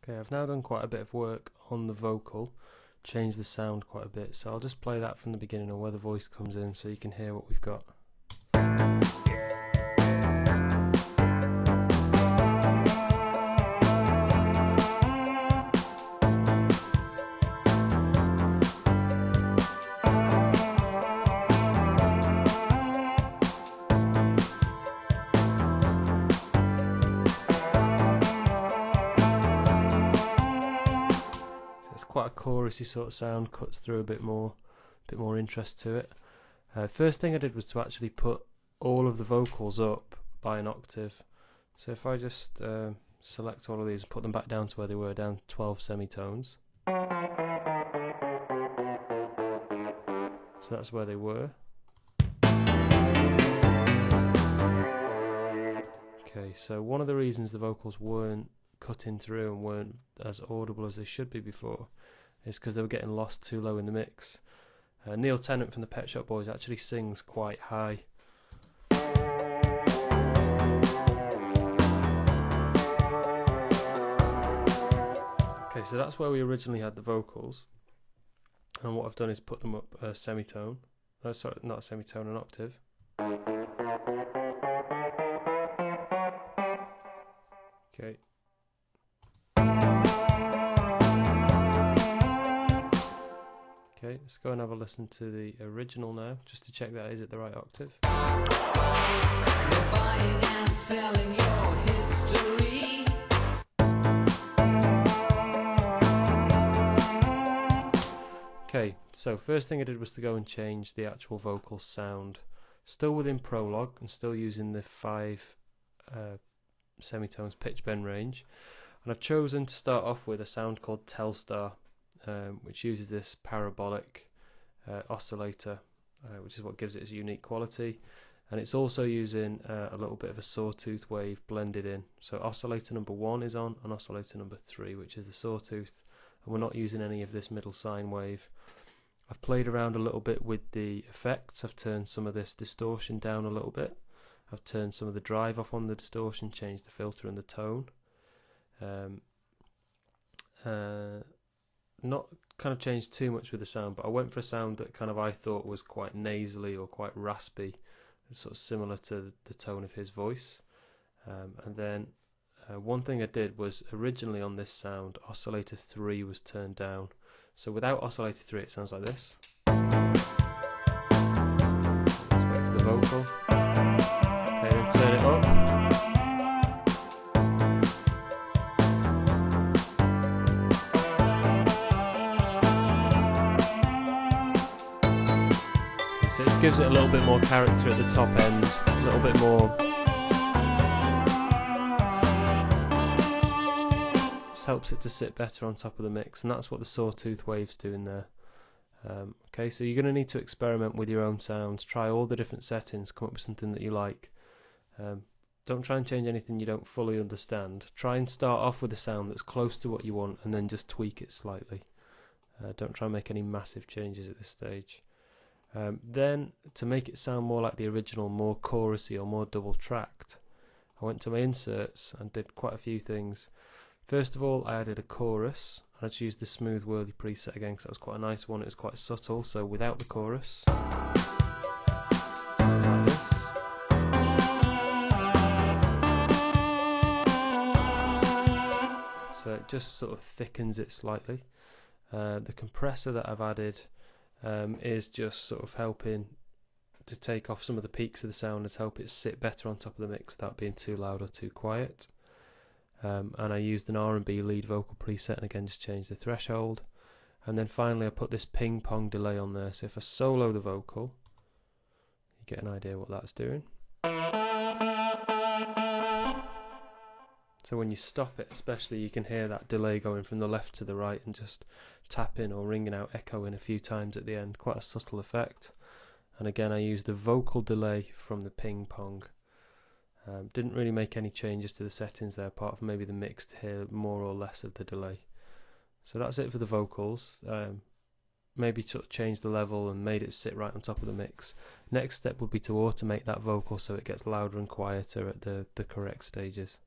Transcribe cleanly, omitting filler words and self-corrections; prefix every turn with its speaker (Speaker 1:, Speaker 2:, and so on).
Speaker 1: Okay, I've now done quite a bit of work on the vocal, changed the sound quite a bit, so I'll just play that from the beginning or where the voice comes in so you can hear what we've got. It's quite a chorusy sort of sound, cuts through a bit more interest to it. First thing I did was to actually put all of the vocals up by an octave. So if I just select all of these and put them back down to where they were, down 12 semitones. So that's where they were. Okay, so one of the reasons the vocals weren't cutting through and weren't as audible as they should be before is because they were getting lost too low in the mix. Neil Tennant from the Pet Shop Boys actually sings quite high. Okay, so that's where we originally had the vocals, and what I've done is put them up a semitone. Oh, sorry, not a semitone, an octave. Okay. Okay, let's go and have a listen to the original now, just to check that is at the right octave.
Speaker 2: You're buying and selling your history.
Speaker 1: Okay, so first thing I did was to go and change the actual vocal sound. Still within Prologue and still using the 5 semitones pitch bend range. And I've chosen to start off with a sound called Telstar, which uses this parabolic oscillator, which is what gives it its unique quality. And it's also using a little bit of a sawtooth wave blended in. So oscillator number 1 is on, and oscillator number 3, which is the sawtooth. And we're not using any of this middle sine wave. I've played around a little bit with the effects. I've turned some of this distortion down a little bit. I've turned some of the drive off on the distortion, changed the filter and the tone. Not kind of changed too much with the sound, but I went for a sound that kind of I thought was quite nasally or quite raspy, sort of similar to the tone of his voice. And then one thing I did was originally on this sound, oscillator 3 was turned down. So without oscillator 3 it sounds like this. Let's wait for the vocal. Okay, then turn it up. So it gives it a little bit more character at the top end, a little bit more. Just helps it to sit better on top of the mix, and that's what the sawtooth wave's doing there. Okay, so you're going to need to experiment with your own sounds, try all the different settings, come up with something that you like. Don't try and change anything you don't fully understand. Try and start off with a sound that's close to what you want and then just tweak it slightly. Don't try and make any massive changes at this stage. Then, to make it sound more like the original, more chorusy or more double tracked, I went to my inserts and did quite a few things. First of all, I added a chorus. I just used the Smooth Whirly preset again because that was quite a nice one. It was quite subtle, so without the chorus, sounds like this. So it just sort of thickens it slightly. The compressor that I've added is just sort of helping to take off some of the peaks of the sound and to help it sit better on top of the mix without being too loud or too quiet. And I used an R&B lead vocal preset, and again just changed the threshold. And then finally I put this ping pong delay on there, so if I solo the vocal you get an idea what that's doing. So when you stop it especially, you can hear that delay going from the left to the right and just tapping or ringing out, echoing a few times at the end. Quite a subtle effect. And again I used the vocal delay from the ping pong. Didn't really make any changes to the settings there apart from maybe the mix to hear more or less of the delay. So that's it for the vocals. Maybe sort of changed the level and made it sit right on top of the mix. Next step would be to automate that vocal so it gets louder and quieter at the correct stages.